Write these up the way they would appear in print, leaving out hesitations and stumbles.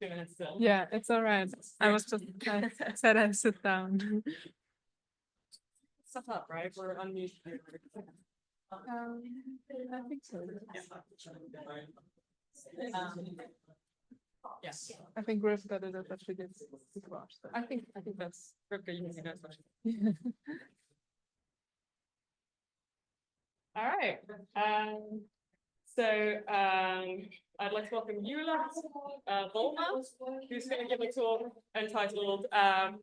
2 minutes still. Yeah, it's all right. I was just said I sit down. Stuff up, right? We're unmuted. I think so. Yes. I think Griff got it that she did before. So. I think that's Rivka, you can see that. All right. I'd like to welcome Jola Vollmer, who's going to give a talk entitled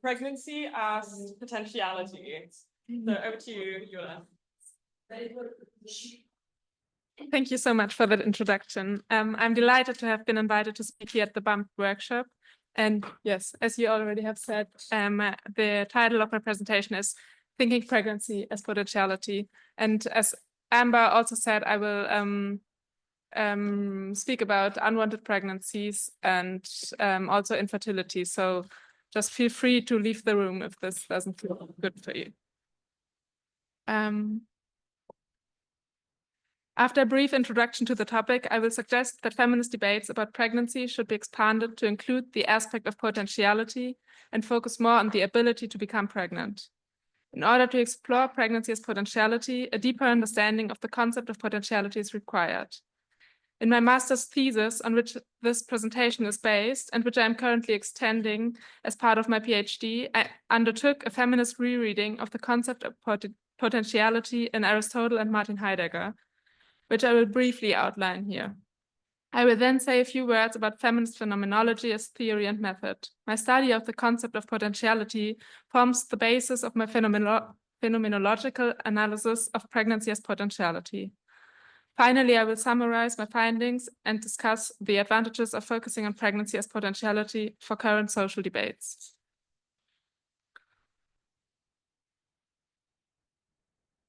Pregnancy as Potentiality. So over to you, Jola. Thank you so much for that introduction. I'm delighted to have been invited to speak here at the BUMP workshop. And yes, as you already have said, the title of my presentation is Thinking Pregnancy as Potentiality. And as Amber also said, I will speak about unwanted pregnancies and also infertility. So just feel free to leave the room if this doesn't feel good for you. After a brief introduction to the topic, I will suggest that feminist debates about pregnancy should be expanded to include the aspect of potentiality and focus more on the ability to become pregnant. In order to explore pregnancy as potentiality, a deeper understanding of the concept of potentiality is required. In my master's thesis, on which this presentation is based, and which I am currently extending as part of my PhD, I undertook a feminist rereading of the concept of potentiality in Aristotle and Martin Heidegger, which I will briefly outline here. I will then say a few words about feminist phenomenology as theory and method. My study of the concept of potentiality forms the basis of my phenomenological analysis of pregnancy as potentiality. Finally, I will summarize my findings and discuss the advantages of focusing on pregnancy as potentiality for current social debates.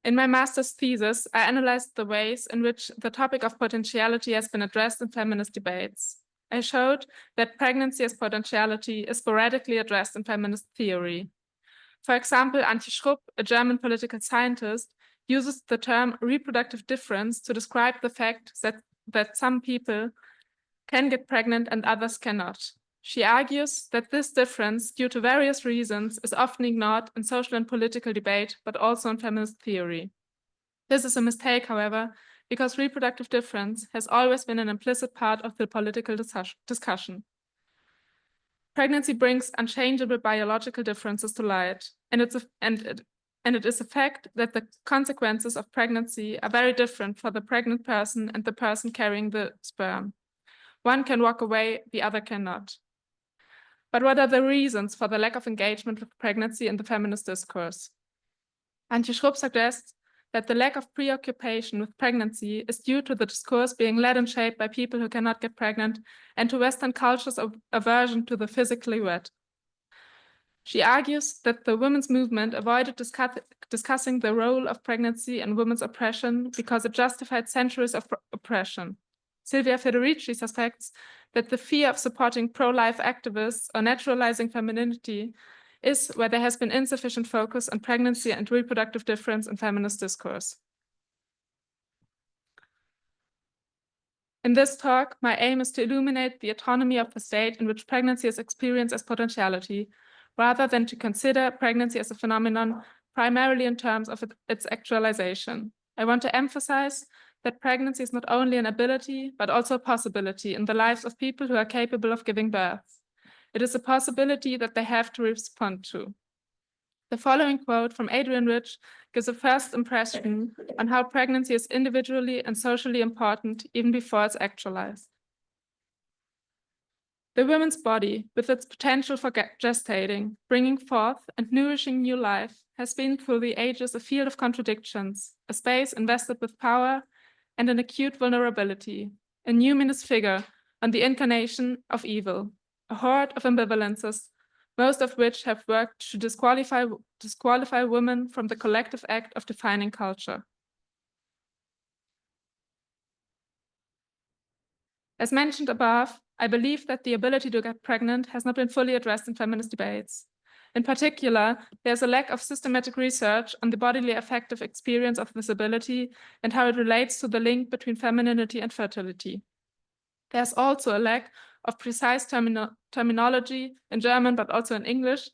In my master's thesis, I analyzed the ways in which the topic of potentiality has been addressed in feminist debates. I showed that pregnancy as potentiality is sporadically addressed in feminist theory. For example, Antje Schrupp, a German political scientist, uses the term reproductive difference to describe the fact that some people can get pregnant and others cannot. She argues that this difference, due to various reasons, is often ignored in social and political debate, but also in feminist theory. This is a mistake, however, because reproductive difference has always been an implicit part of the political discussion. Pregnancy brings unchangeable biological differences to light, and it is a fact that the consequences of pregnancy are very different for the pregnant person and the person carrying the sperm. One can walk away, the other cannot. But what are the reasons for the lack of engagement with pregnancy in the feminist discourse? Antje Schrupp suggests that the lack of preoccupation with pregnancy is due to the discourse being led and shaped by people who cannot get pregnant and to Western culture's aversion to the physically wet. She argues that the women's movement avoided discussing the role of pregnancy in women's oppression because it justified centuries of oppression. Silvia Federici suspects that the fear of supporting pro-life activists or naturalizing femininity is where there has been insufficient focus on pregnancy and reproductive difference in feminist discourse. In this talk, my aim is to illuminate the autonomy of the state in which pregnancy is experienced as potentiality, rather than to consider pregnancy as a phenomenon primarily in terms of its actualization. I want to emphasize that pregnancy is not only an ability, but also a possibility in the lives of people who are capable of giving birth. It is a possibility that they have to respond to. The following quote from Adrienne Rich gives a first impression on how pregnancy is individually and socially important even before it's actualized. The woman's body, with its potential for gestating, bringing forth, and nourishing new life, has been through the ages a field of contradictions, a space invested with power and an acute vulnerability, a numinous figure on the incarnation of evil, a horde of ambivalences, most of which have worked to disqualify women from the collective act of defining culture. As mentioned above, I believe that the ability to get pregnant has not been fully addressed in feminist debates. In particular, there's a lack of systematic research on the bodily affective experience of this ability and how it relates to the link between femininity and fertility. There's also a lack of precise terminology in German, but also in English,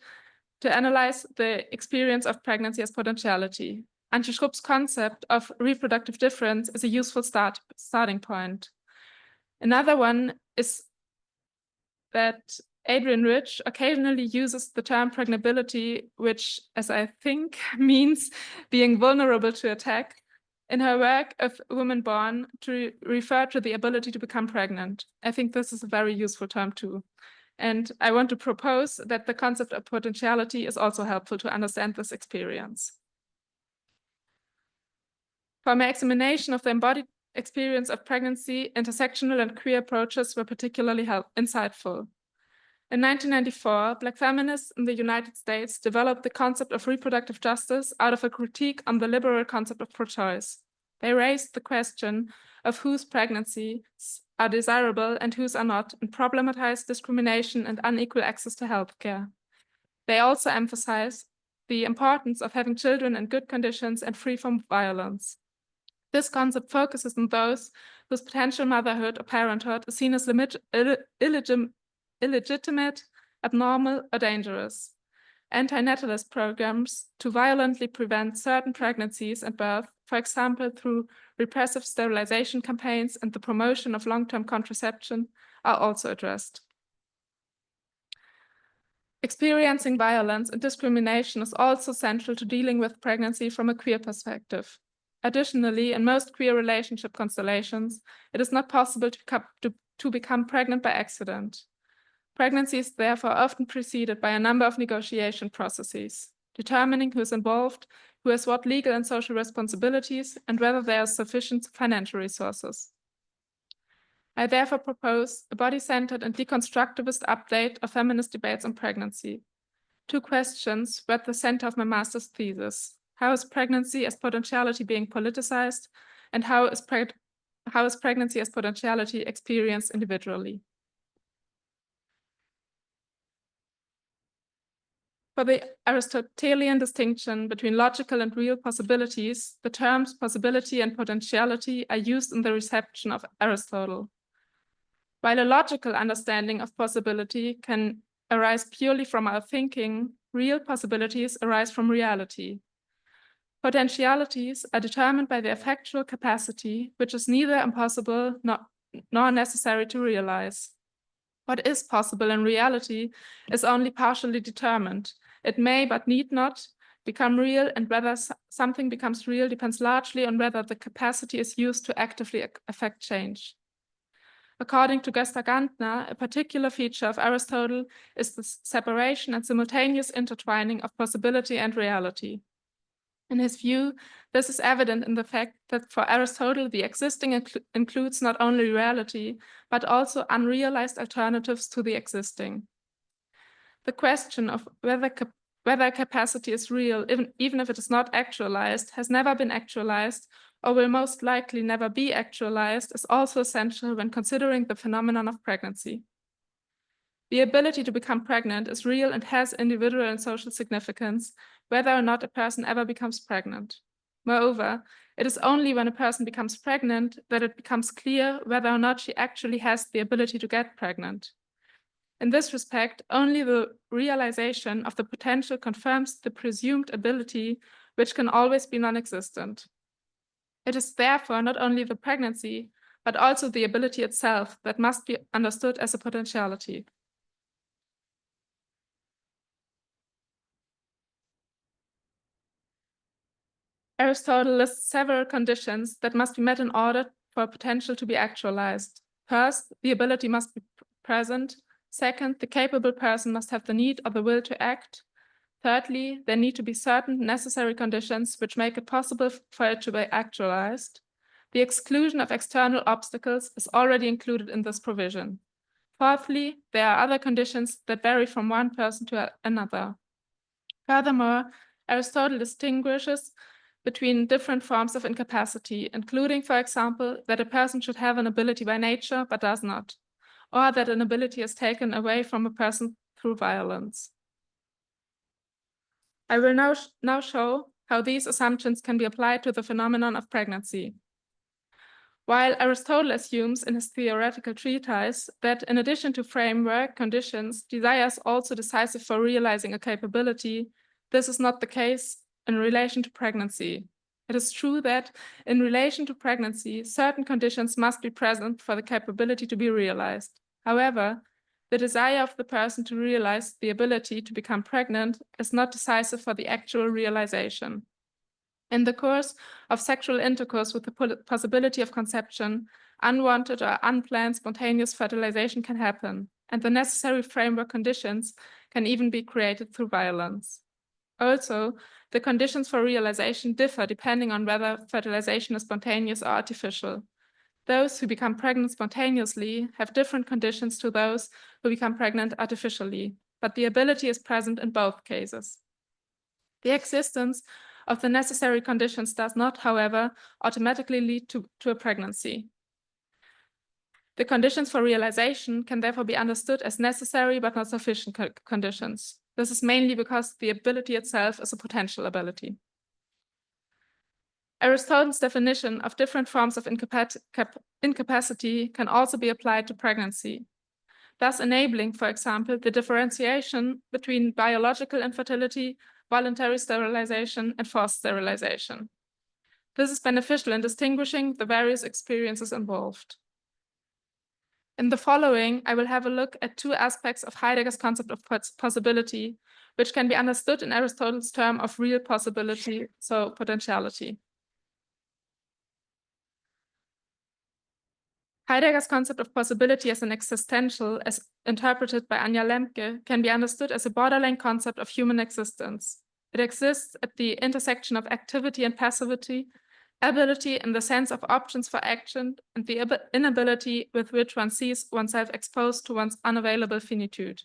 to analyze the experience of pregnancy as potentiality. Antje Schrupp's concept of reproductive difference is a useful starting point. Another one is that Adrienne Rich occasionally uses the term pregnability, which, as I think, means being vulnerable to attack, in her work of Women Born to refer to the ability to become pregnant. I think this is a very useful term too. And I want to propose that the concept of potentiality is also helpful to understand this experience. For my examination of the embodied experience of pregnancy, intersectional and queer approaches were particularly insightful. In 1994, Black feminists in the United States developed the concept of reproductive justice out of a critique on the liberal concept of pro-choice. They raised the question of whose pregnancies are desirable and whose are not, and problematized discrimination and unequal access to healthcare. They also emphasized the importance of having children in good conditions and free from violence. This concept focuses on those whose potential motherhood or parenthood is seen as illegitimate, abnormal, or dangerous. Anti-natalist programs to violently prevent certain pregnancies and birth, for example, through repressive sterilization campaigns and the promotion of long-term contraception, are also addressed. Experiencing violence and discrimination is also central to dealing with pregnancy from a queer perspective. Additionally, in most queer relationship constellations, it is not possible to become pregnant by accident. Pregnancy is therefore often preceded by a number of negotiation processes, determining who is involved, who has what legal and social responsibilities, and whether there are sufficient financial resources. I therefore propose a body-centered and deconstructivist update of feminist debates on pregnancy. Two questions were at the center of my master's thesis. How is pregnancy as potentiality being politicized, and how is pregnancy as potentiality experienced individually? For the Aristotelian distinction between logical and real possibilities, the terms possibility and potentiality are used in the reception of Aristotle. While a logical understanding of possibility can arise purely from our thinking, real possibilities arise from reality. Potentialities are determined by their factual capacity, which is neither impossible nor necessary to realize. What is possible in reality is only partially determined. It may, but need not, become real, and whether something becomes real depends largely on whether the capacity is used to actively affect change. According to Gösta-Gantner, a particular feature of Aristotle is the separation and simultaneous intertwining of possibility and reality. In his view, this is evident in the fact that for Aristotle, the existing includes not only reality, but also unrealized alternatives to the existing. The question of whether a capacity is real, even if it is not actualized, has never been actualized, or will most likely never be actualized, is also essential when considering the phenomenon of pregnancy. The ability to become pregnant is real and has individual and social significance, whether or not a person ever becomes pregnant. Moreover, it is only when a person becomes pregnant that it becomes clear whether or not she actually has the ability to get pregnant. In this respect, only the realization of the potential confirms the presumed ability, which can always be non-existent. It is therefore not only the pregnancy, but also the ability itself that must be understood as a potentiality. Aristotle lists several conditions that must be met in order for potential to be actualized. First, the ability must be present. Second, the capable person must have the need or the will to act. Thirdly, there need to be certain necessary conditions which make it possible for it to be actualized. The exclusion of external obstacles is already included in this provision. Fourthly, there are other conditions that vary from one person to another. Furthermore, Aristotle distinguishes between different forms of incapacity, including, for example, that a person should have an ability by nature but does not, or that an ability is taken away from a person through violence. I will now show how these assumptions can be applied to the phenomenon of pregnancy. While Aristotle assumes in his theoretical treatise that in addition to framework conditions, desire is also decisive for realizing a capability, this is not the case in relation to pregnancy. It is true that in relation to pregnancy, certain conditions must be present for the capability to be realized. However, the desire of the person to realize the ability to become pregnant is not decisive for the actual realization. In the course of sexual intercourse with the possibility of conception, unwanted or unplanned spontaneous fertilization can happen, and the necessary framework conditions can even be created through violence. Also, the conditions for realization differ depending on whether fertilization is spontaneous or artificial. Those who become pregnant spontaneously have different conditions to those who become pregnant artificially, but the ability is present in both cases. The existence of the necessary conditions does not, however, automatically lead to a pregnancy. The conditions for realization can therefore be understood as necessary but not sufficient conditions. This is mainly because the ability itself is a potential ability. Aristotle's definition of different forms of incapacity can also be applied to pregnancy, thus enabling, for example, the differentiation between biological infertility, voluntary sterilization, and forced sterilization. This is beneficial in distinguishing the various experiences involved. In the following, I will have a look at two aspects of Heidegger's concept of possibility, which can be understood in Aristotle's term of real possibility, so potentiality. Heidegger's concept of possibility as an existential, as interpreted by Anja Lemke, can be understood as a borderline concept of human existence. It exists at the intersection of activity and passivity, ability in the sense of options for action, and the inability with which one sees oneself exposed to one's unavailable finitude.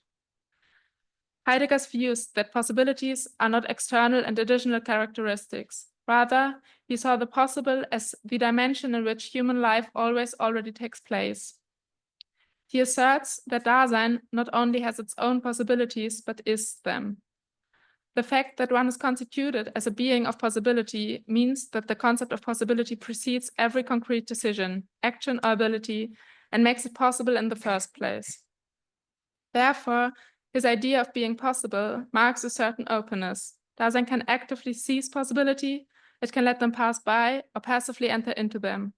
Heidegger's views that possibilities are not external and additional characteristics. Rather, he saw the possible as the dimension in which human life always already takes place. He asserts that Dasein not only has its own possibilities, but is them. The fact that one is constituted as a being of possibility means that the concept of possibility precedes every concrete decision, action, or ability, and makes it possible in the first place. Therefore, his idea of being possible marks a certain openness. Dasein can actively seize possibility, it can let them pass by, or passively enter into them.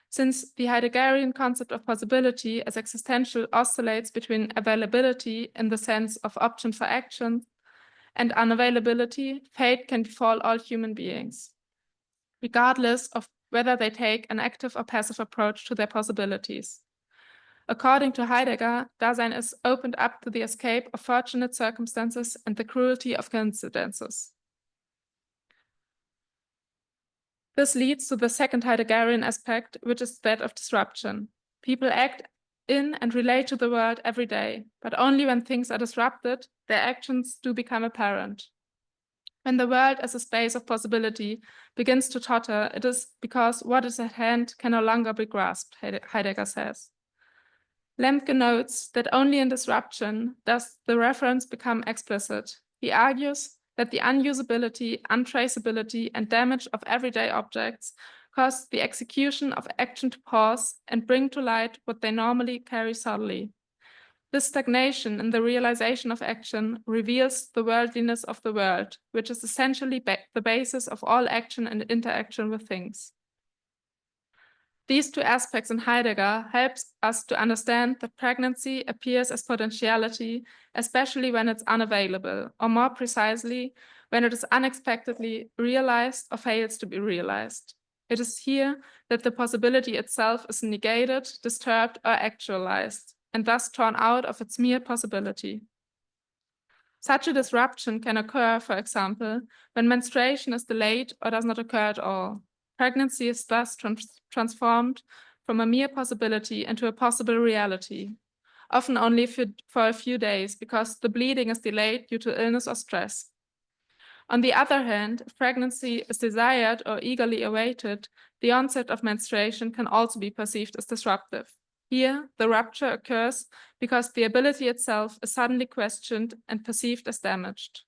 Since the Heideggerian concept of possibility as existential oscillates between availability in the sense of option for action and unavailability, fate can befall all human beings, regardless of whether they take an active or passive approach to their possibilities. According to Heidegger, Dasein is opened up to the escape of fortunate circumstances and the cruelty of coincidences. This leads to the second Heideggerian aspect, which is that of disruption. People act in and relate to the world every day, but only when things are disrupted, their actions do become apparent. When the world as a space of possibility begins to totter, it is because what is at hand can no longer be grasped, Heidegger says. Lemke notes that only in disruption does the reference become explicit. He argues that the unusability, untraceability, and damage of everyday objects cause the execution of action to pause and bring to light what they normally carry subtly. This stagnation in the realization of action reveals the worldliness of the world, which is essentially the basis of all action and interaction with things. These two aspects in Heidegger helps us to understand that pregnancy appears as potentiality, especially when it's unavailable, or more precisely, when it is unexpectedly realized or fails to be realized. It is here that the possibility itself is negated, disturbed, or actualized, and thus torn out of its mere possibility. Such a disruption can occur, for example, when menstruation is delayed or does not occur at all. Pregnancy is thus transformed from a mere possibility into a possible reality, often only for a few days because the bleeding is delayed due to illness or stress. On the other hand, if pregnancy is desired or eagerly awaited, the onset of menstruation can also be perceived as disruptive. Here, the rupture occurs because the ability itself is suddenly questioned and perceived as damaged.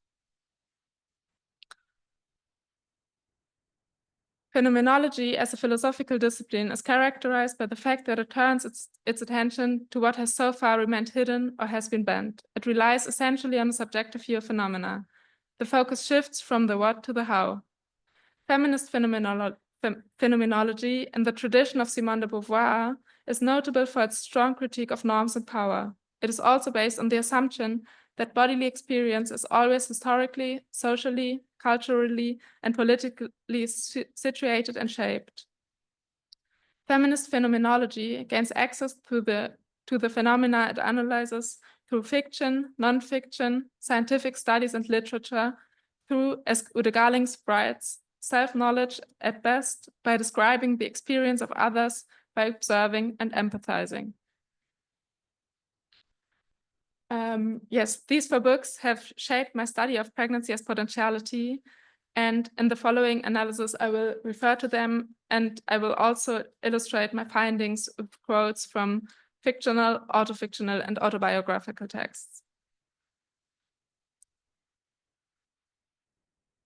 Phenomenology as a philosophical discipline is characterized by the fact that it turns its attention to what has so far remained hidden or has been banned. It relies essentially on a subjective view of phenomena. The focus shifts from the what to the how. Feminist phenomenology, in the tradition of Simone de Beauvoir, is notable for its strong critique of norms and power. It is also based on the assumption that bodily experience is always historically, socially, culturally, and politically situated and shaped. Feminist phenomenology gains access to the phenomena it analyzes through fiction, non-fiction, scientific studies, and literature, through, as Ude Garlings writes, self-knowledge at best by describing the experience of others by observing and empathizing. Yes, these 4 books have shaped my study of pregnancy as potentiality, and in the following analysis, I will refer to them, and I will also illustrate my findings with quotes from fictional, autofictional, and autobiographical texts.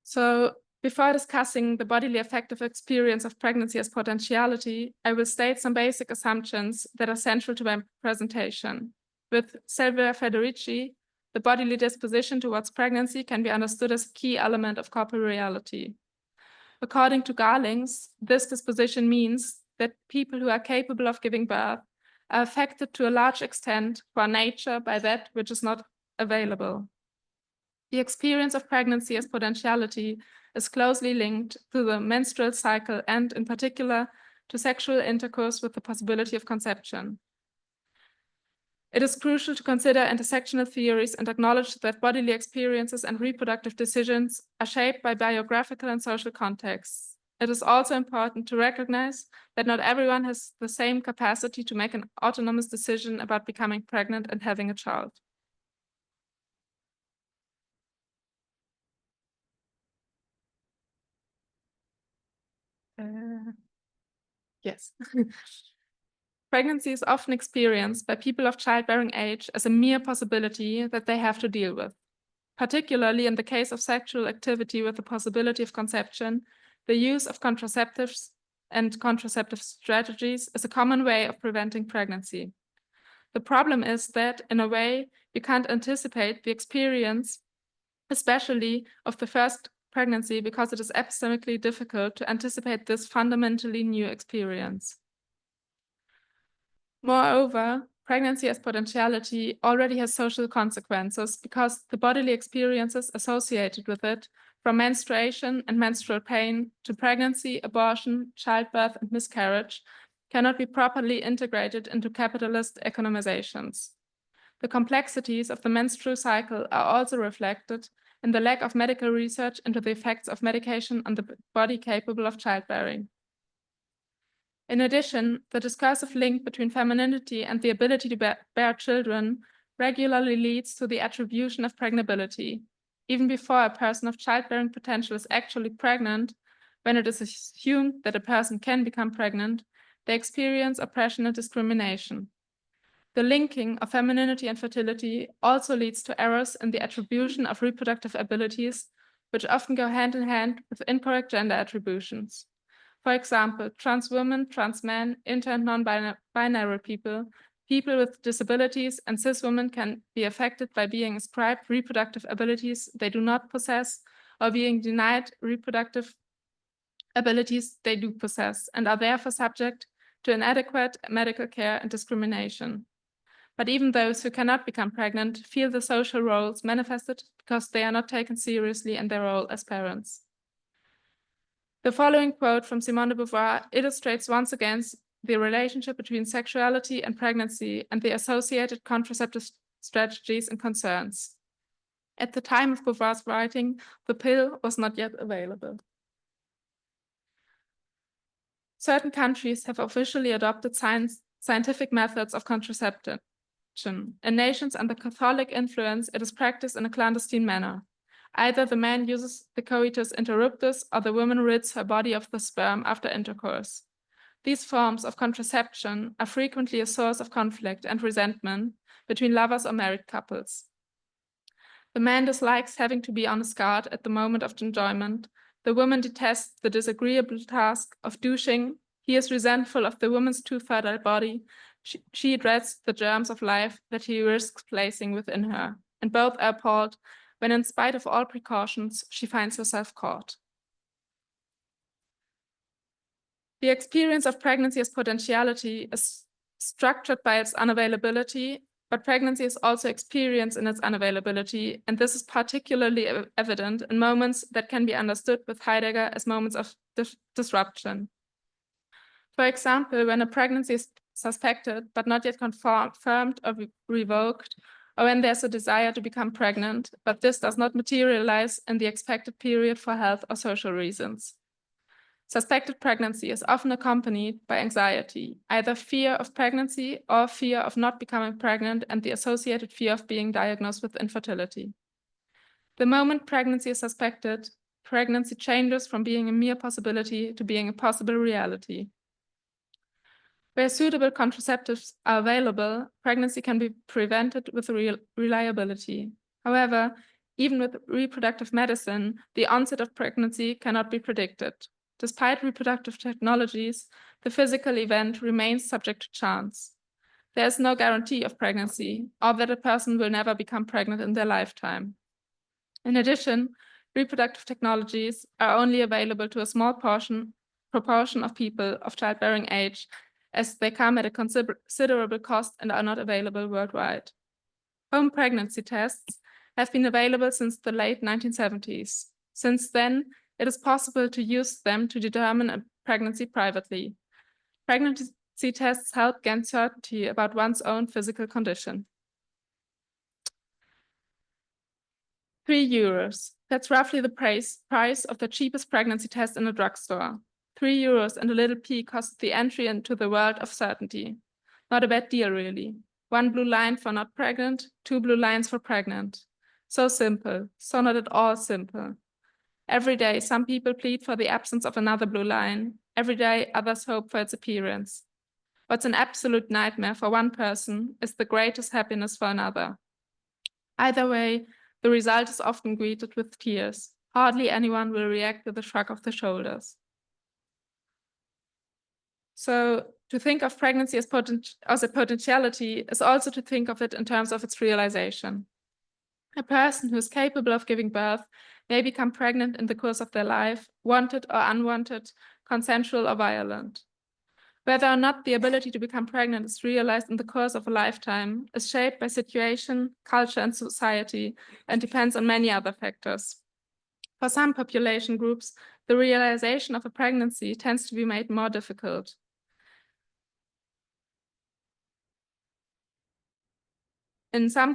So, before discussing the bodily affective experience of pregnancy as potentiality, I will state some basic assumptions that are central to my presentation. With Silvia Federici, the bodily disposition towards pregnancy can be understood as a key element of corporeality. According to Garlings, this disposition means that people who are capable of giving birth are affected to a large extent qua nature by that which is not available. The experience of pregnancy as potentiality is closely linked to the menstrual cycle and, in particular, to sexual intercourse with the possibility of conception. It is crucial to consider intersectional theories and acknowledge that bodily experiences and reproductive decisions are shaped by biographical and social contexts. It is also important to recognize that not everyone has the same capacity to make an autonomous decision about becoming pregnant and having a child. Yes. Pregnancy is often experienced by people of childbearing age as a mere possibility that they have to deal with. Particularly in the case of sexual activity with the possibility of conception, the use of contraceptives and contraceptive strategies is a common way of preventing pregnancy. The problem is that, in a way, you can't anticipate the experience, especially of the first pregnancy, because it is epistemically difficult to anticipate this fundamentally new experience. Moreover, pregnancy as potentiality already has social consequences because the bodily experiences associated with it, from menstruation and menstrual pain to pregnancy, abortion, childbirth, and miscarriage, cannot be properly integrated into capitalist economizations. The complexities of the menstrual cycle are also reflected in the lack of medical research into the effects of medication on the body capable of childbearing. In addition, the discursive link between femininity and the ability to bear children regularly leads to the attribution of pregnability. Even before a person of childbearing potential is actually pregnant, when it is assumed that a person can become pregnant, they experience oppression and discrimination. The linking of femininity and fertility also leads to errors in the attribution of reproductive abilities, which often go hand in hand with incorrect gender attributions. For example, trans women, trans men, inter and non-binary people, people with disabilities, and cis women can be affected by being ascribed reproductive abilities they do not possess or being denied reproductive abilities they do possess and are therefore subject to inadequate medical care and discrimination. But even those who cannot become pregnant feel the social roles manifested because they are not taken seriously in their role as parents. The following quote from Simone de Beauvoir illustrates once again the relationship between sexuality and pregnancy and the associated contraceptive strategies and concerns. At the time of Beauvoir's writing, the pill was not yet available. Certain countries have officially adopted scientific methods of contraception. In nations under Catholic influence, it is practiced in a clandestine manner. Either the man uses the coitus interruptus or the woman rids her body of the sperm after intercourse. These forms of contraception are frequently a source of conflict and resentment between lovers or married couples. The man dislikes having to be on his guard at the moment of enjoyment. the woman detests the disagreeable task of douching. He is resentful of the woman's too fertile body. She dreads the germs of life that he risks placing within her. And both are appalled when, in spite of all precautions, she finds herself caught. The experience of pregnancy as potentiality is structured by its unavailability, but pregnancy is also experienced in its unavailability, and this is particularly evident in moments that can be understood with Heidegger as moments of disruption. For example, when a pregnancy is suspected but not yet confirmed or revoked, or when there's a desire to become pregnant, but this does not materialize in the expected period for health or social reasons. Suspected pregnancy is often accompanied by anxiety, either fear of pregnancy or fear of not becoming pregnant and the associated fear of being diagnosed with infertility. The moment pregnancy is suspected, pregnancy changes from being a mere possibility to being a possible reality. Where suitable contraceptives are available, pregnancy can be prevented with reliability. However, even with reproductive medicine, the onset of pregnancy cannot be predicted. Despite reproductive technologies, the physical event remains subject to chance. There is no guarantee of pregnancy, or that a person will never become pregnant in their lifetime. In addition, reproductive technologies are only available to a small proportion of people of childbearing age, as they come at a considerable cost and are not available worldwide. Home pregnancy tests have been available since the late 1970s. Since then, it is possible to use them to determine a pregnancy privately. Pregnancy tests help gain certainty about one's own physical condition. €3. That's roughly the price of the cheapest pregnancy test in a drugstore. €3 and a little p costs the entry into the world of certainty. Not a bad deal, really. 1 blue line for not pregnant, 2 blue lines for pregnant. So simple, so not at all simple. Every day, some people plead for the absence of another blue line. Every day, others hope for its appearance. What's an absolute nightmare for one person is the greatest happiness for another. Either way, the result is often greeted with tears. Hardly anyone will react with a shrug of the shoulders. So, to think of pregnancy as a potentiality is also to think of it in terms of its realization. A person who is capable of giving birth may become pregnant in the course of their life, wanted or unwanted, consensual or violent. Whether or not the ability to become pregnant is realized in the course of a lifetime is shaped by situation, culture, and society, and depends on many other factors. For some population groups, the realization of a pregnancy tends to be made more difficult. In some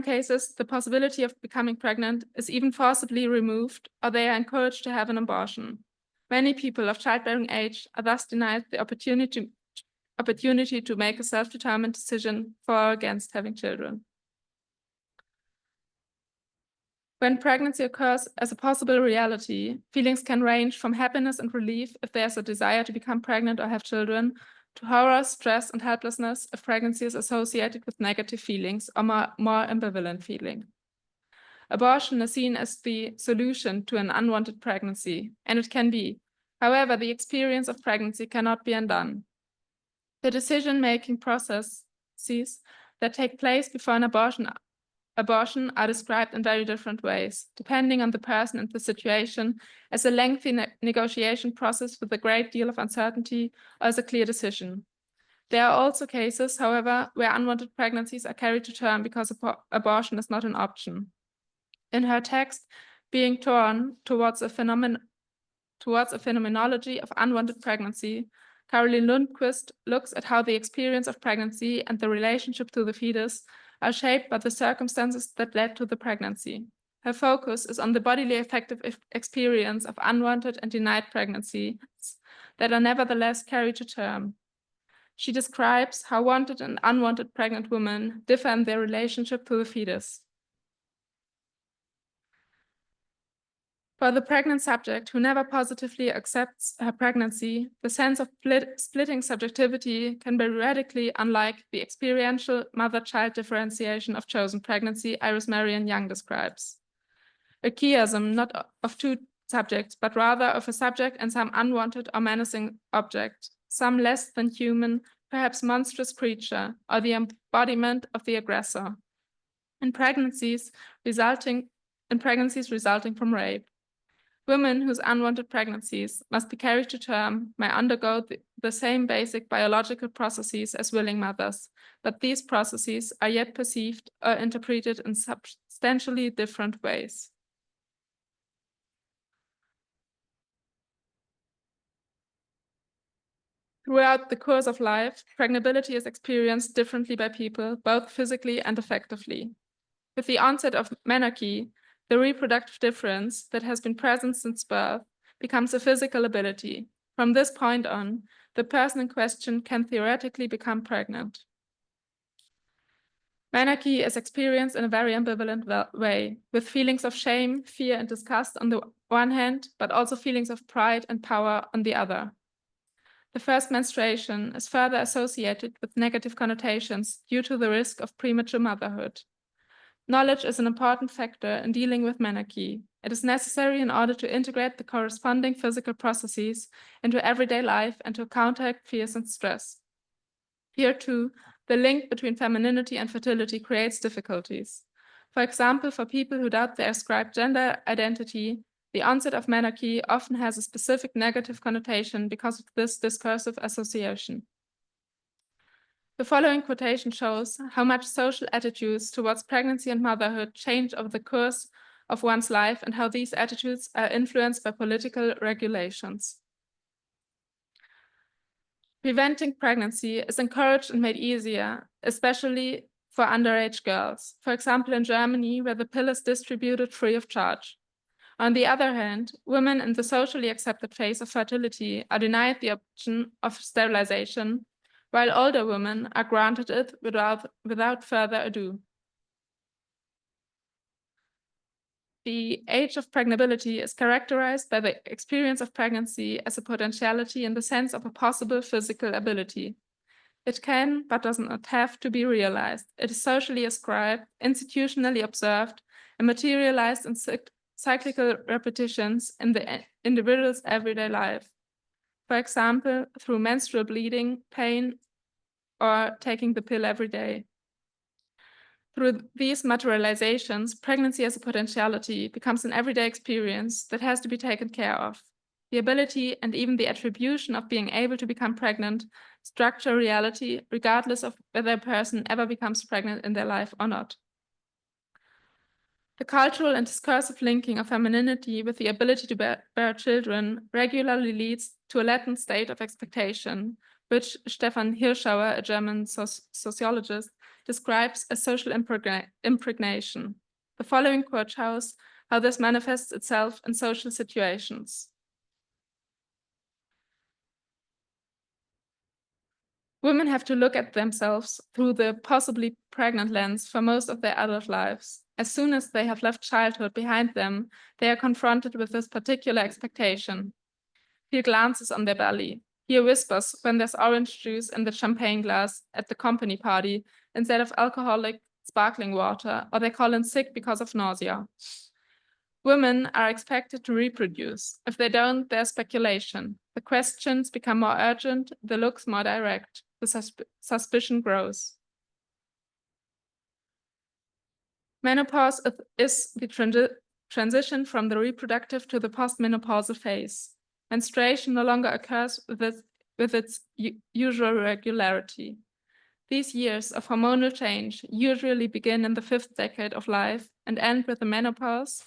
cases, the possibility of becoming pregnant is even forcibly removed, or they are encouraged to have an abortion. Many people of childbearing age are thus denied the opportunity to make a self-determined decision for or against having children. When pregnancy occurs as a possible reality, feelings can range from happiness and relief if there's a desire to become pregnant or have children, to horror, stress, and helplessness if pregnancy is associated with negative feelings or more ambivalent feeling. Abortion is seen as the solution to an unwanted pregnancy, and it can be. However, the experience of pregnancy cannot be undone. The decision-making processes that take place before an abortion are described in very different ways, depending on the person and the situation, as a lengthy negotiation process with a great deal of uncertainty or as a clear decision. There are also cases, however, where unwanted pregnancies are carried to term because abortion is not an option. In her text, Being Torn Towards a Phenomenology of Unwanted Pregnancy, Caroline Lundquist looks at how the experience of pregnancy and the relationship to the fetus are shaped by the circumstances that led to the pregnancy. Her focus is on the bodily affective experience of unwanted and denied pregnancies that are nevertheless carried to term. She describes how wanted and unwanted pregnant women differ in their relationship to the fetus. For the pregnant subject who never positively accepts her pregnancy, the sense of splitting subjectivity can be radically unlike the experiential mother-child differentiation of chosen pregnancy Iris Marion Young describes. A chiasm not of two subjects, but rather of a subject and some unwanted or menacing object, some less than human, perhaps monstrous creature, or the embodiment of the aggressor. In pregnancies resulting from rape. Women whose unwanted pregnancies must be carried to term may undergo the same basic biological processes as willing mothers, but these processes are yet perceived or interpreted in substantially different ways. Throughout the course of life, pregnability is experienced differently by people, both physically and affectively. With the onset of menarche, the reproductive difference that has been present since birth becomes a physical ability. From this point on, the person in question can theoretically become pregnant. Menarche is experienced in a very ambivalent way, with feelings of shame, fear, and disgust on the one hand, but also feelings of pride and power on the other. The first menstruation is further associated with negative connotations due to the risk of premature motherhood. Knowledge is an important factor in dealing with menarche. It is necessary in order to integrate the corresponding physical processes into everyday life and to counteract fears and stress. Here too, the link between femininity and fertility creates difficulties. For example, for people who doubt their ascribed gender identity, the onset of menarche often has a specific negative connotation because of this discursive association. The following quotation shows how much social attitudes towards pregnancy and motherhood change over the course of one's life and how these attitudes are influenced by political regulations. Preventing pregnancy is encouraged and made easier, especially for underage girls, for example in Germany, where the pill is distributed free of charge. On the other hand, women in the socially accepted phase of fertility are denied the option of sterilization, while older women are granted it without further ado. The age of pregnability is characterized by the experience of pregnancy as a potentiality in the sense of a possible physical ability. It can, but does not have to be realized. It is socially ascribed, institutionally observed, and materialized in cyclical repetitions in the individual's everyday life. For example, through menstrual bleeding, pain, or taking the pill every day. Through these materializations, pregnancy as a potentiality becomes an everyday experience that has to be taken care of. The ability and even the attribution of being able to become pregnant structure reality, regardless of whether a person ever becomes pregnant in their life or not. The cultural and discursive linking of femininity with the ability to bear children regularly leads to a latent state of expectation, which Stefan Hirschauer, a German sociologist, describes as social impregnation. The following quote shows how this manifests itself in social situations. Women have to look at themselves through the possibly pregnant lens for most of their adult lives. As soon as they have left childhood behind them, they are confronted with this particular expectation. Feel glances on their belly, hear whispers when there's orange juice in the champagne glass at the company party instead of alcoholic sparkling water, or they call in sick because of nausea. Women are expected to reproduce. If they don't, there's speculation. The questions become more urgent, the looks more direct. The suspicion grows. Menopause is the transition from the reproductive to the postmenopausal phase. Menstruation no longer occurs with its usual regularity. These years of hormonal change usually begin in the 5th decade of life and end with the menopause.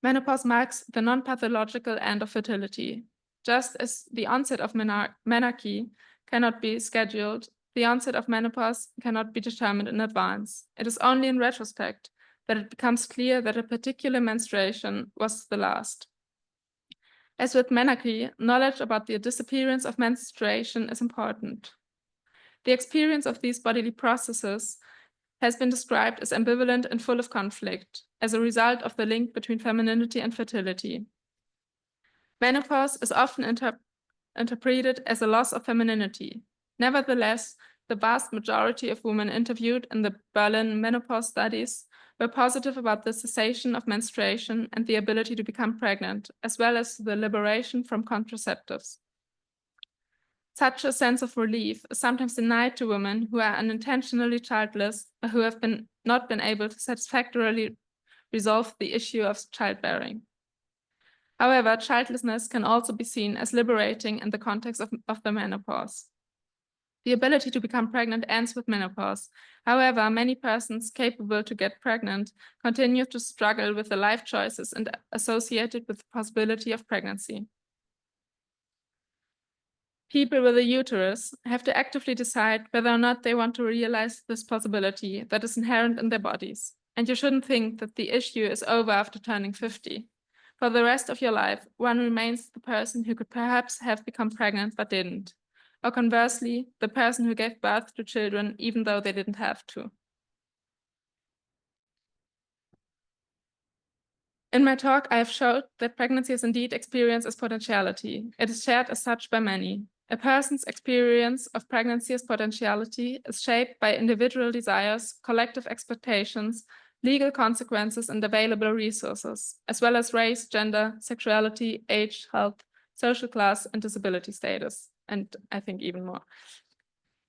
Menopause marks the non-pathological end of fertility. Just as the onset of menarche cannot be scheduled, the onset of menopause cannot be determined in advance. It is only in retrospect that it becomes clear that a particular menstruation was the last. As with menarche, knowledge about the disappearance of menstruation is important. The experience of these bodily processes has been described as ambivalent and full of conflict as a result of the link between femininity and fertility. Menopause is often interpreted as a loss of femininity. Nevertheless, the vast majority of women interviewed in the Berlin menopause studies were positive about the cessation of menstruation and the ability to become pregnant, as well as the liberation from contraceptives. Such a sense of relief is sometimes denied to women who are unintentionally childless or who have not been able to satisfactorily resolve the issue of childbearing. However, childlessness can also be seen as liberating in the context of the menopause. The ability to become pregnant ends with menopause. However, many persons capable to get pregnant continue to struggle with the life choices and associated with the possibility of pregnancy. People with a uterus have to actively decide whether or not they want to realize this possibility that is inherent in their bodies. And you shouldn't think that the issue is over after turning 50. For the rest of your life, one remains the person who could perhaps have become pregnant but didn't. Or conversely, the person who gave birth to children even though they didn't have to. In my talk, I have showed that pregnancy is indeed experienced as potentiality. It is shared as such by many. A person's experience of pregnancy as potentiality is shaped by individual desires, collective expectations, legal consequences, and available resources, as well as race, gender, sexuality, age, health, social class, and disability status, and I think even more.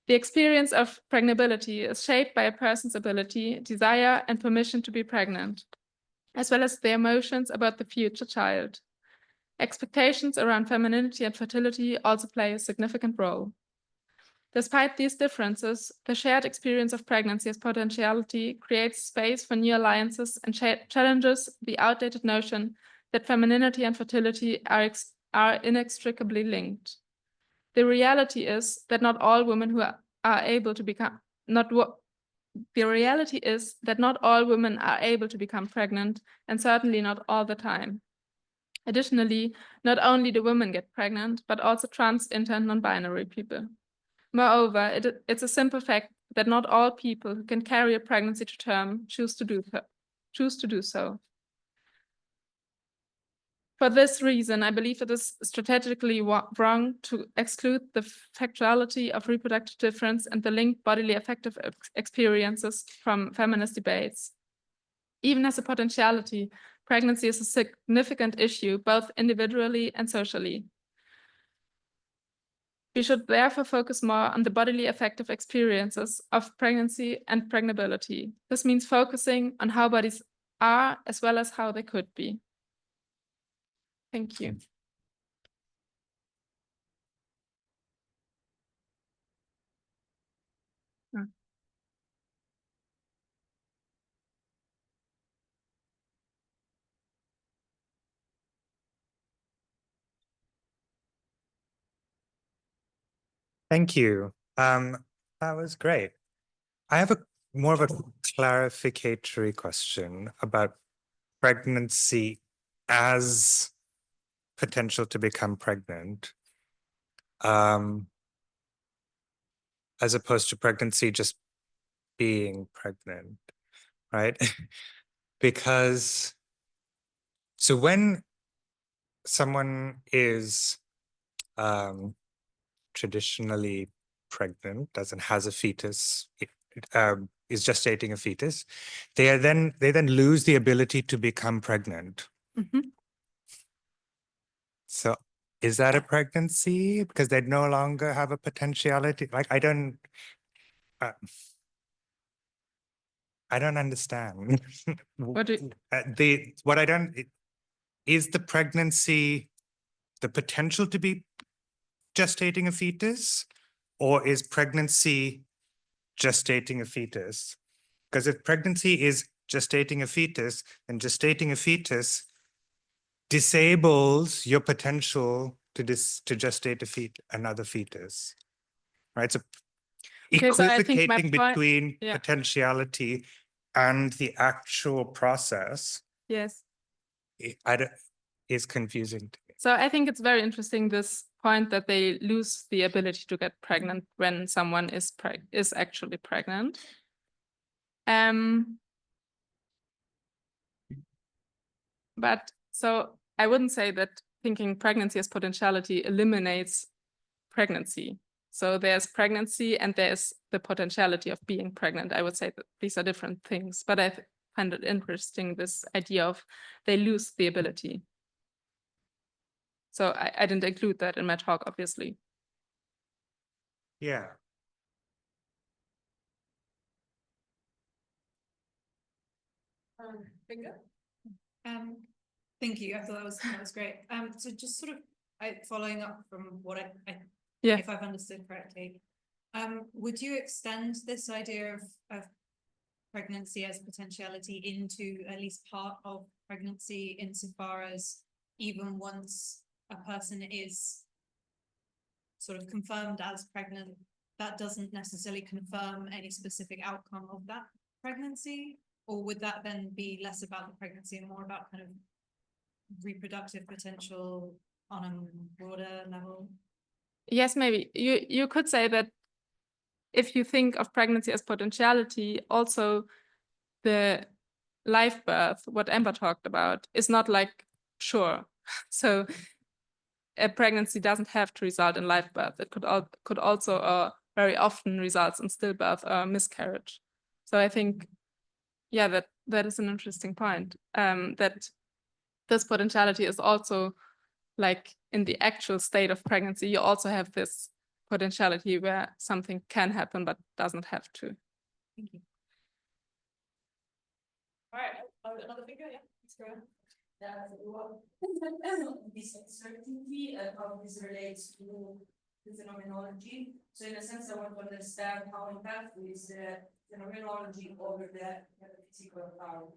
The experience of pregnability is shaped by a person's ability, desire, and permission to be pregnant, as well as their emotions about the future child. Expectations around femininity and fertility also play a significant role. Despite these differences, the shared experience of pregnancy as potentiality creates space for new alliances and challenges the outdated notion that femininity and fertility are inextricably linked. The reality is that not all women who are able to become the reality is that not all women are able to become pregnant, and certainly not all the time. Additionally, not only do women get pregnant, but also trans, inter, and non-binary people. Moreover, it's a simple fact that not all people who can carry a pregnancy to term choose to do so. For this reason, I believe it is strategically wrong to exclude the factuality of reproductive difference and the linked bodily affective experiences from feminist debates. Even as a potentiality, pregnancy is a significant issue, both individually and socially. We should therefore focus more on the bodily affective experiences of pregnancy and pregnability. This means focusing on how bodies are as well as how they could be. Thank you. Thank you. That was great. I have more of a clarificatory question about pregnancy as potential to become pregnant, as opposed to pregnancy just being pregnant, right? Because, so when someone is traditionally pregnant, has a fetus, is gestating a fetus, they then lose the ability to become pregnant. Mm-hmm. So is that a pregnancy? Because they no longer have a potentiality? Like, I don't understand. Is the pregnancy the potential to be gestating a fetus, or is pregnancy gestating a fetus? Because if pregnancy is gestating a fetus, then gestating a fetus disables your potential to gestate another fetus, right? So equivocating between potentiality and the actual process, yes, is confusing to me. So I think it's very interesting, this point that they lose the ability to get pregnant when someone is actually pregnant. But so I wouldn't say that thinking pregnancy as potentiality eliminates pregnancy. So there's pregnancy and there's the potentiality of being pregnant. I would say that these are different things, but find it interesting, this idea of they lose the ability. So I didn't include that in my talk, obviously. Yeah. Finger? Thank you. I thought that was great. So just sort of following up from what Yeah. if I've understood correctly, would you extend this idea of pregnancy as potentiality into at least part of pregnancy, insofar as even once a person is sort of confirmed as pregnant, that doesn't necessarily confirm any specific outcome of that pregnancy? Or would that then be less about the pregnancy and more about kind of reproductive potential on a broader level? Yes, maybe you could say that if you think of pregnancy as potentiality, also the live birth, what Amber talked about, is not like sure. So a pregnancy doesn't have to result in live birth. It could also very often results in stillbirth or miscarriage. So I think, yeah, that is an interesting point. That this potentiality is also like in the actual state of pregnancy, you also have this potentiality where something can happen but doesn't have to. Thank you. All right, another finger, yeah, let's go ahead. This uncertainty and how this relates to the phenomenology. So in a sense, I want to understand how impactful is the phenomenology over the physical account.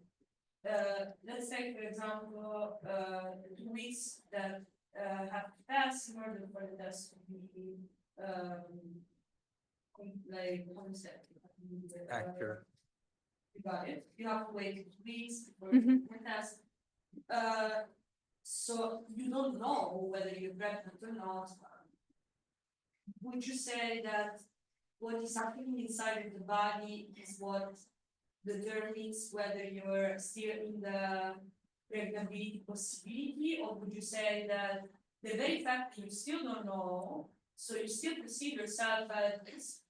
Let's take, for example, the 2 weeks that have to pass in order for the test to be like Accurate. You got it. You have to wait 2 weeks before the test. So you don't know whether you're pregnant or not. Would you say that what is happening inside of the body is what determines whether you're still in the pregnancy possibility, or would you say that the very fact that you still don't know, so you still perceive yourself as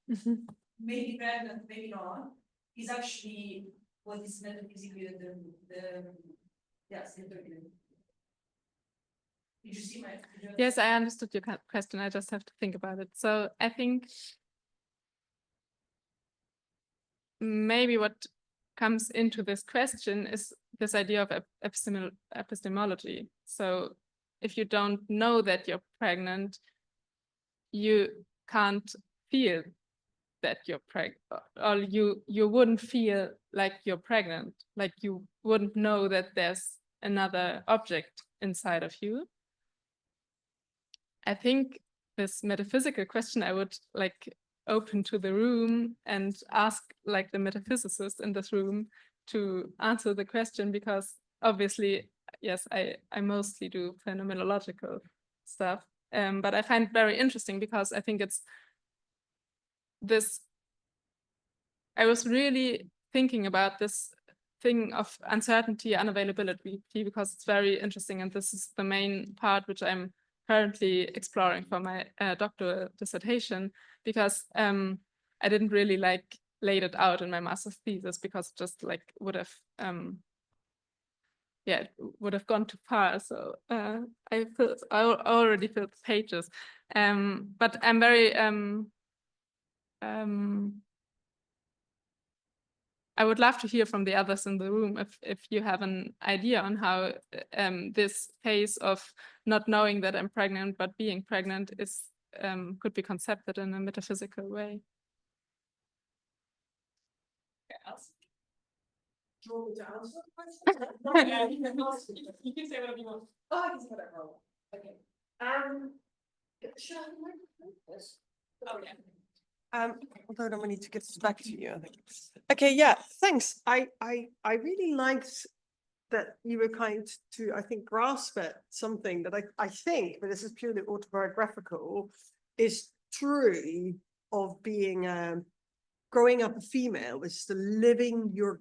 maybe pregnant, maybe not, is actually what is metaphysically yes, determined? Did you see my? Yes, I understood your question. I just have to think about it. So I think maybe what comes into this question is this idea of epistemology. So if you don't know that you're pregnant, you can't feel that you're pregnant, or you wouldn't feel like you're pregnant, like you wouldn't know that there's another object inside of you. I think this metaphysical question I would like open to the room and ask like the metaphysicist in this room to answer the question, because obviously, yes, I mostly do phenomenological stuff, but I find it very interesting because I think it's this, I was really thinking about this thing of uncertainty, unavailability, because it's very interesting, and this is the main part which I'm currently exploring for my doctoral dissertation, because I didn't really like laid it out in my master's thesis, because it just like would have yeah, it would have gone too far. So I already filled the pages, but I'm very I would love to hear from the others in the room if you have an idea on how this phase of not knowing that I'm pregnant but being pregnant is could be concepted in a metaphysical way. Do you want me to answer the question? You can say whatever you want. Oh, I can say whatever. Okay. Should I have the microphone? Yes. Okay. Although then we need to get this back to you, I think. Okay, yeah, thanks. I really liked that you were kind to, I think, grasp at something that I think, but this is purely autobiographical, is true of being growing up a female, is the living your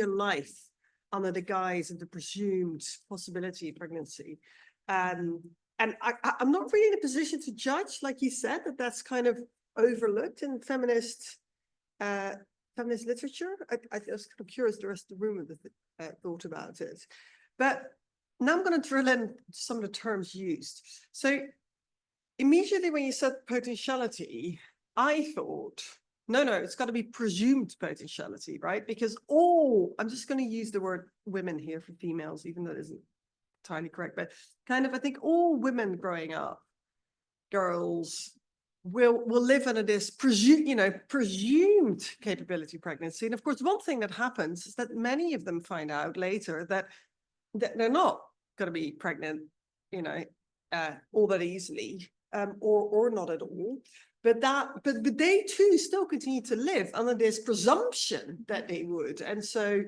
life under the guise of the presumed possibility of pregnancy. And I'm not really in a position to judge, like you said, that's kind of overlooked in feminist feminist literature. I was kind of curious the rest of the room thought about it. But now I'm going to drill in some of the terms used. So immediately when you said potentiality, I thought, no, it's got to be presumed potentiality, right? Because I'm just going to use the word women here for females, even though it isn't entirely correct, but kind of, I think all women growing up, girls, will live under this presumed capability pregnancy. And of course, one thing that happens is that many of them find out later that they're not going to be pregnant, all that easily, or not at all. But they too still continue to live under this presumption that they would. And so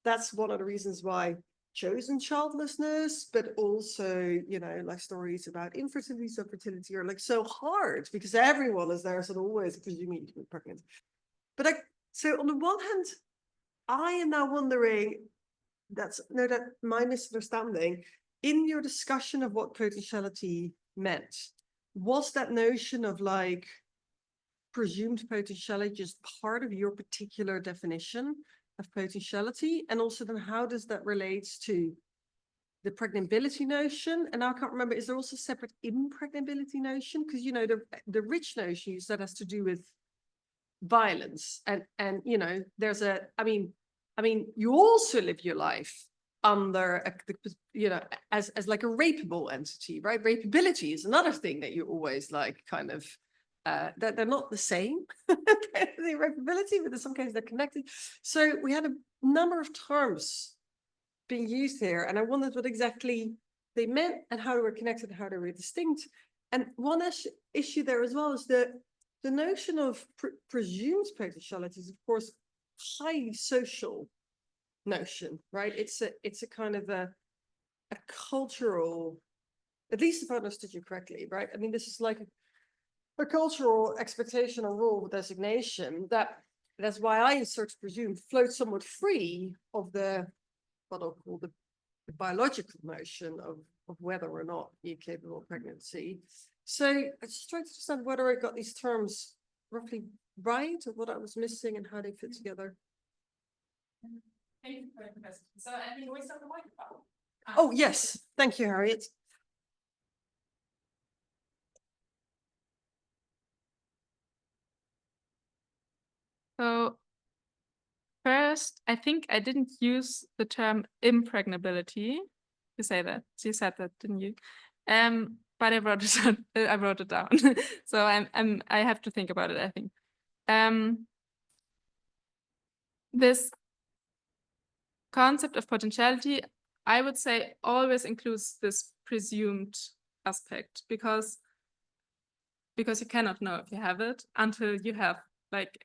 that's one of the reasons why chosen childlessness, but also, like stories about infertility, subfertility are like so hard because everyone is there, sort of always presuming to be pregnant. But so on the one hand, I am now wondering, that my misunderstanding, in your discussion of what potentiality meant, was that notion of like presumed potentiality just part of your particular definition of potentiality? And also then how does that relate to the pregnability notion? And I can't remember, is there also a separate impregnability notion? Because the rich notion that has to do with violence and there's you also live your life under as like a rapeable entity, right? Rapeability is another thing that you always like kind of that they're not the same, the rapeability, but in some cases they're connected. So we had a number of terms being used here, and I wondered what exactly they meant and how they were connected and how they were distinct. And one issue there as well is the notion of presumed potentiality is, of course, highly social notion, right? It's a kind of a cultural, at least if I understood you correctly, right? I mean, this is like a cultural expectation or rule designation that's why I sort of presume floats somewhat free of what I'll call the biological notion of whether or not you're capable of pregnancy. So I just tried to understand whether I got these terms roughly right, or what I was missing and how they fit together. Thank you for the question. So, I mean, we start the microphone. Oh, yes. Thank you, Harriet. So first, I think I didn't use the term impregnability. You said that, didn't you? But I wrote it down. I wrote it down. So I have to think about it, I think. This concept of potentiality, I would say, always includes this presumed aspect, because you cannot know if you have it until you have like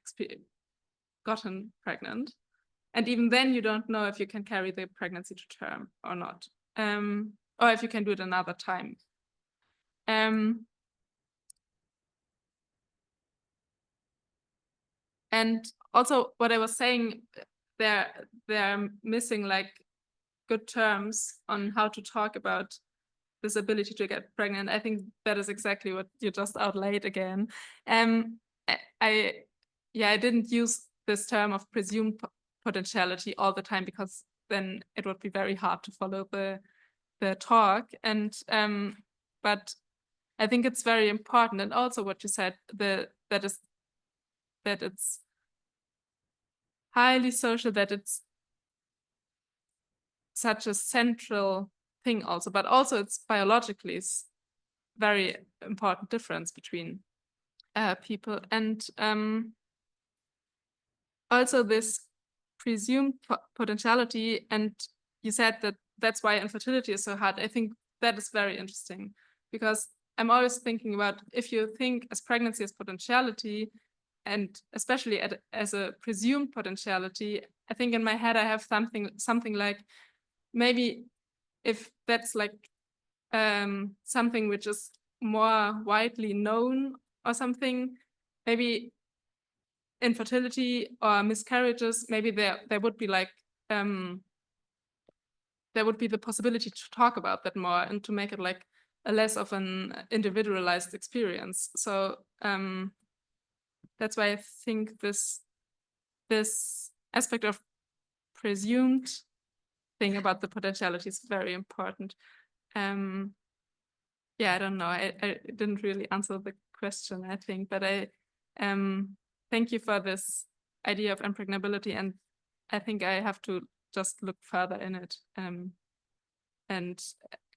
gotten pregnant, and even then you don't know if you can carry the pregnancy to term or not, or if you can do it another time. And also what I was saying, they're missing like good terms on how to talk about this ability to get pregnant. I think that is exactly what you just outlaid again. I didn't use this term of presumed potentiality all the time, because then it would be very hard to follow the talk. And but I think it's very important, and also what you said, that it's highly social, that it's such a central thing also, but also it's biologically very important difference between people. And also this presumed potentiality, and you said that's why infertility is so hard. I think that is very interesting, because I'm always thinking about, if you think as pregnancy as potentiality, and especially as a presumed potentiality, I think in my head I have something like, maybe if that's like something which is more widely known or something, maybe infertility or miscarriages, maybe there would be like there would be the possibility to talk about that more and to make it like a less of an individualized experience. So that's why I think this this aspect of presumed thing about the potentiality is very important. Yeah, I don't know. I didn't really answer the question, I think, but I thank you for this idea of impregnability, and I think I have to just look further in it and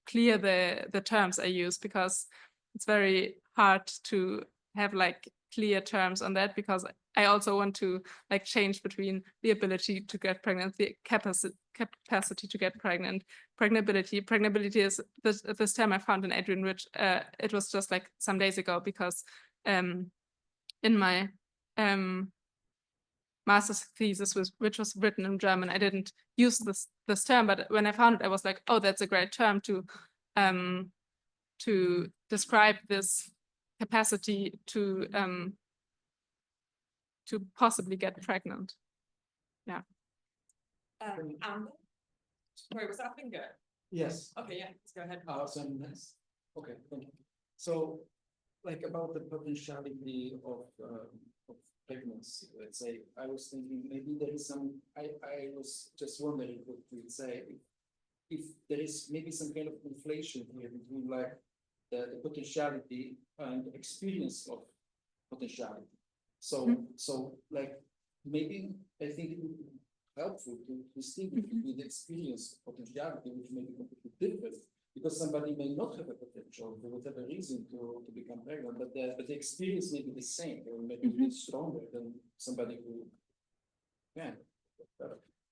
clear the terms I use, because it's very hard to have like clear terms on that, because I also want to like change between the ability to get pregnant, the capacity to get pregnant, pregnability. Pregnability is this term I found in Adrian Rich. It was just like some days ago, because in my master's thesis, which was written in German, I didn't use this term, but when I found it, I was like, oh, that's a great term to describe this capacity to possibly get pregnant. Amber? Wait, was that a finger? Yes, Okay, yeah, let's go ahead. so next, okay, thank you. So, like about the potentiality of pregnancy, let's say, I was thinking maybe there is some, I was just wondering what you would say, if there is maybe some kind of inflation here between like the potentiality and experience of potentiality. So, so like, maybe I think it would be helpful to distinguish between the experience of potentiality, which may be completely different, because somebody may not have a potential for whatever reason to become pregnant, but the experience may be the same, or maybe a bit stronger than somebody who can.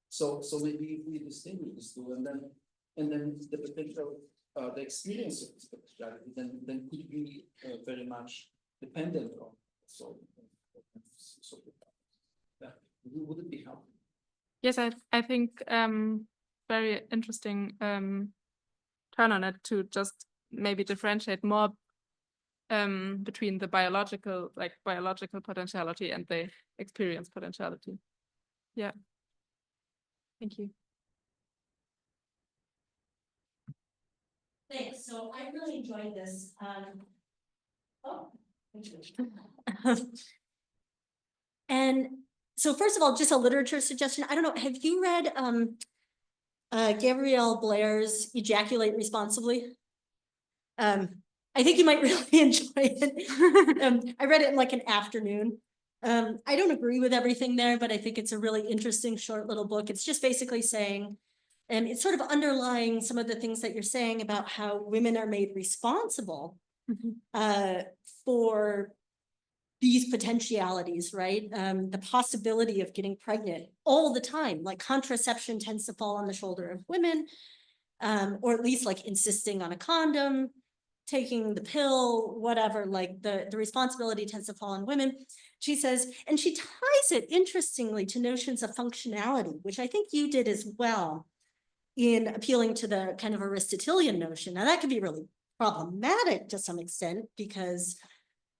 So maybe we distinguish these two, and then the potential, the experience of this potentiality, then could be very much dependent on. So yeah, would it be helpful? Yes, I think very interesting turn on it to just maybe differentiate more between the biological potentiality and the experience potentiality. Yeah. Thank you. Thanks. So I really enjoyed this. Thank you. And so first of all, just a literature suggestion. I don't know, have you read Gabrielle Blair's Ejaculate Responsibly? I think you might really enjoy it. I read it in like an afternoon. I don't agree with everything there, but I think it's a really interesting short little book. It's just basically saying, and it's sort of underlying some of the things that you're saying about how women are made responsible for these potentialities, right? The possibility of getting pregnant all the time, like contraception tends to fall on the shoulder of women, or at least like insisting on a condom, taking the pill, whatever, like the responsibility tends to fall on women. She says, and she ties it interestingly to notions of functionality, which I think you did as well in appealing to the kind of Aristotelian notion. Now that could be really problematic to some extent, because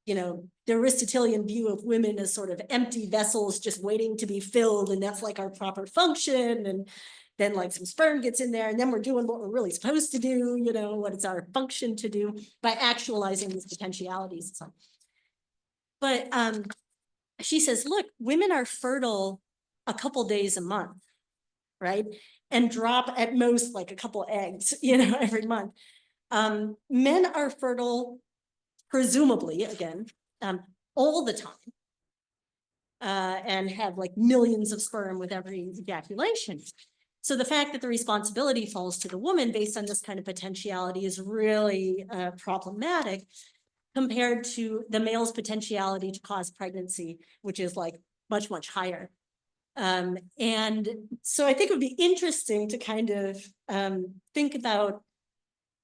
you know, the Aristotelian view of women as sort of empty vessels just waiting to be filled, and that's like our proper function, and then like some sperm gets in there, and then we're doing what we're really supposed to do, you know, what it's our function to do by actualizing these potentialities and so on. But she says, look, women are fertile a couple days a month, right? And drop at most like a couple eggs, you know, every month. Men are fertile presumably, again, all the time, and have like millions of sperm with every ejaculation. So the fact that the responsibility falls to the woman based on this kind of potentiality is really problematic compared to the male's potentiality to cause pregnancy, which is like much, much higher. And so I think it would be interesting to kind of think about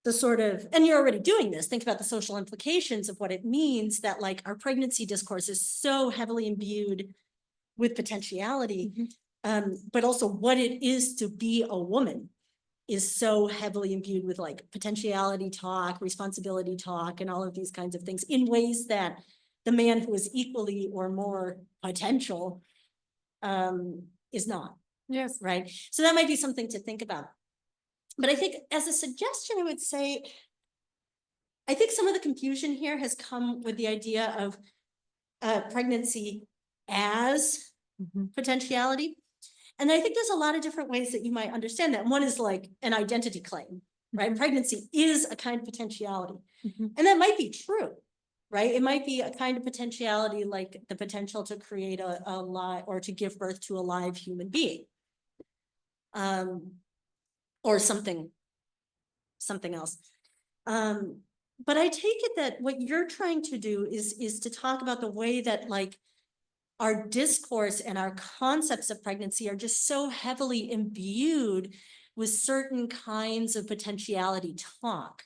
the sort of, and you're already doing this, think about the social implications of what it means that like our pregnancy discourse is so heavily imbued with potentiality, but also what it is to be a woman is so heavily imbued with like potentiality talk, responsibility talk, and all of these kinds of things in ways that the man who is equally or more potential is not. Yes. Right. So that might be something to think about. But I think as a suggestion, I would say, I think some of the confusion here has come with the idea of pregnancy as potentiality. And I think there's a lot of different ways that you might understand that. One is like an identity claim, right? Pregnancy is a kind of potentiality. And that might be true, right? It might be a kind of potentiality, like the potential to create a live or to give birth to a live human being. Or something else. But I take it that what you're trying to do is to talk about the way that like our discourse and our concepts of pregnancy are just so heavily imbued with certain kinds of potentiality talk.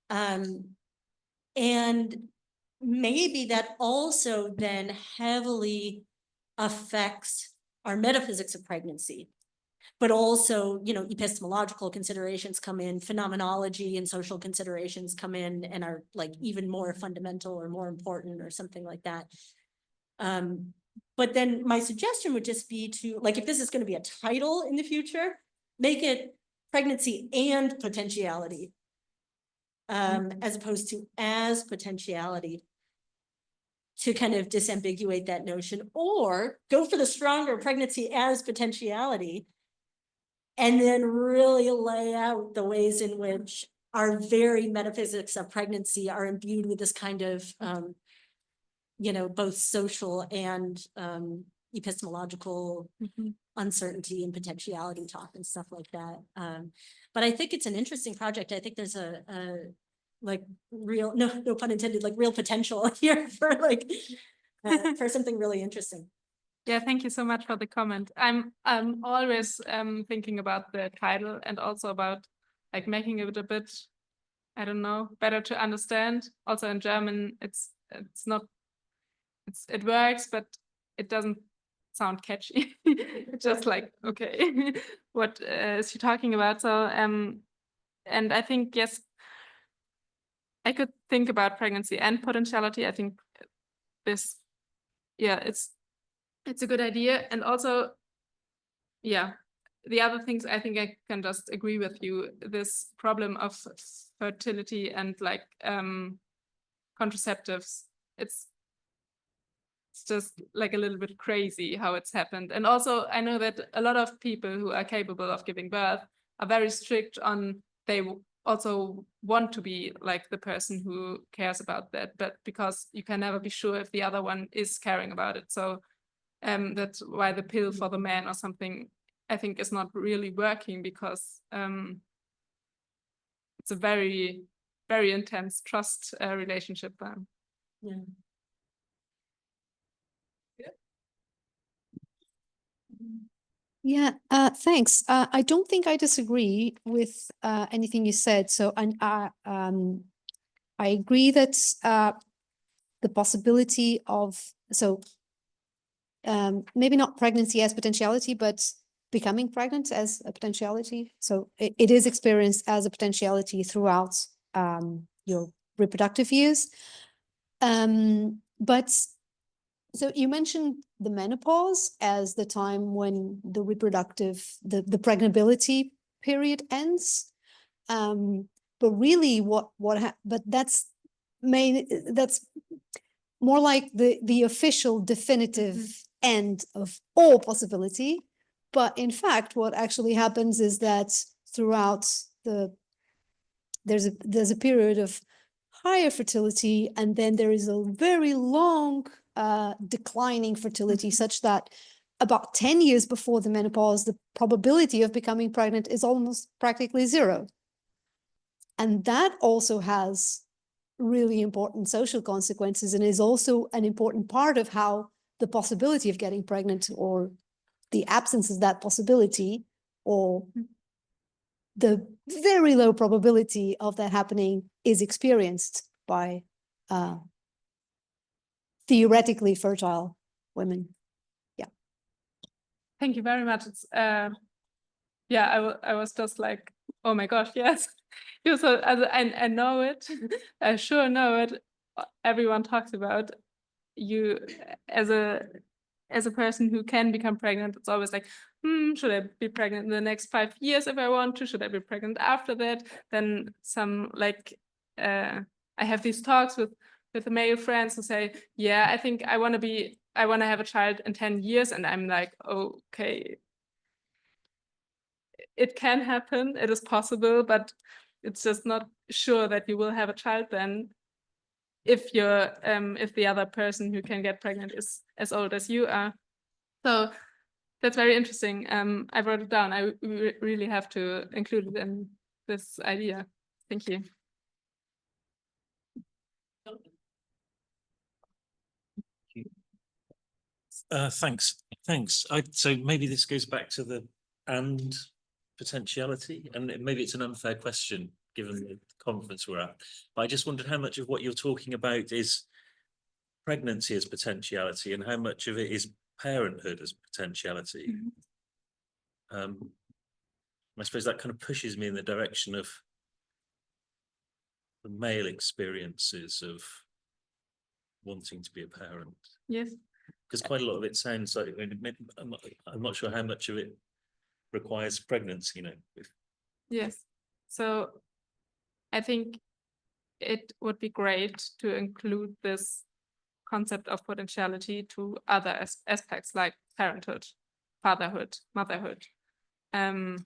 And maybe that also then heavily affects our metaphysics of pregnancy. But also, you know, epistemological considerations come in, phenomenology and social considerations come in and are like even more fundamental or more important or something like that. But then my suggestion would just be to, like, if this is going to be a title in the future, make it pregnancy and potentiality, as opposed to as potentiality, to kind of disambiguate that notion, or go for the stronger pregnancy as potentiality, and then really lay out the ways in which our very metaphysics of pregnancy are imbued with this kind of, you know, both social and epistemological uncertainty and potentiality talk and stuff like that. But I think it's an interesting project. I think there's a like real, no pun intended, like real potential here for like, for something really interesting. Yeah, thank you so much for the comment. I'm always thinking about the title and also about like making it a bit, I don't know, better to understand. Also in German, it works, but it doesn't sound catchy. It's just like, okay, what is she talking about? So and I think, yes, I could think about pregnancy and potentiality. I think this, yeah, it's a good idea. And also, yeah, the other things, I think I can just agree with you. This problem of fertility and like contraceptives, it's just like a little bit crazy how it's happened. And also I know that a lot of people who are capable of giving birth are very strict on, they also want to be like the person who cares about that, but because you can never be sure if the other one is caring about it. So that's why the pill for the man or something, I think, is not really working, because it's a very, very intense trust relationship. Yeah. Yeah, thanks. I don't think I disagree with anything you said. So I agree that the possibility of, so maybe not pregnancy as potentiality, but becoming pregnant as a potentiality. So it is experienced as a potentiality throughout your reproductive years. But so you mentioned the menopause as the time when the reproductive, the pregnability period ends. But really but that's more like the official definitive end of all possibility. But in fact, what actually happens is that throughout there's a period of higher fertility, and then there is a very long declining fertility, such that about 10 years before the menopause, the probability of becoming pregnant is almost practically zero. And that also has really important social consequences, and is also an important part of how the possibility of getting pregnant, or the absence of that possibility, or the very low probability of that happening, is experienced by theoretically fertile women. Yeah. Thank you very much. It's yeah, I was just like, oh my gosh, yes. So I know it. I sure know it. Everyone talks about you as a person who can become pregnant. It's always like, should I be pregnant in the next 5 years if I want to? Should I be pregnant after that? Then some like I have these talks with with male friends who say, yeah, I think I want to have a child in 10 years. And I'm like, okay, it can happen, it is possible, but it's just not sure that you will have a child then if if the other person who can get pregnant is as old as you are. So that's very interesting. I wrote it down. I really have to include it in this idea. Thank you. Thanks. So maybe this goes back to the and potentiality, and maybe it's an unfair question given the conference we're at. But I just wondered how much of what you're talking about is pregnancy as potentiality and how much of it is parenthood as potentiality. I suppose that kind of pushes me in the direction of the male experiences of wanting to be a parent. Yes. Because quite a lot of it sounds like, I'm not sure how much of it requires pregnancy, Yes. So I think it would be great to include this concept of potentiality to other aspects like parenthood, fatherhood, motherhood. And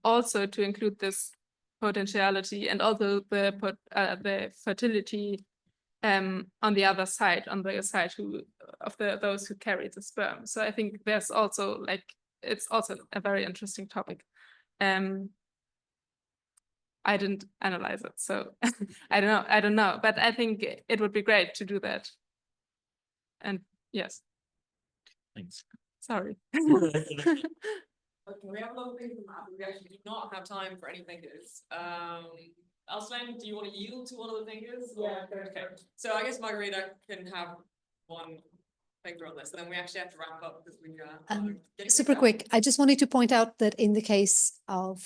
also to include this potentiality and also the fertility on the other side, on the side of those who carry the sperm. So I think there's also it's also a very interesting topic. I didn't analyze it, so I don't know, but I think it would be great to do that. And yes. Thanks. Sorry. Okay, we have a lot of things in that, but we actually do not have time for any thinkers. Elsewhere, do you want to yield to one of the thinkers? Yeah. Okay, so I guess Margarita can have one thinker on this, and then we actually have to wrap up because we are getting Super down. quick. I just wanted to point out that in the case of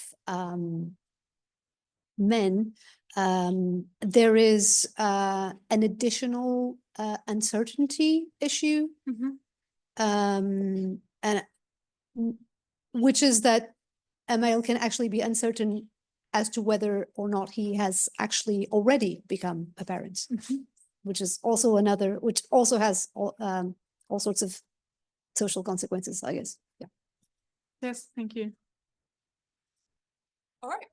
men, there is an additional uncertainty issue, and which is that a male can actually be uncertain as to whether or not he has actually already become a parent, which is also which also has all sorts of social consequences, I guess. Yeah. Yes, thank you. All right.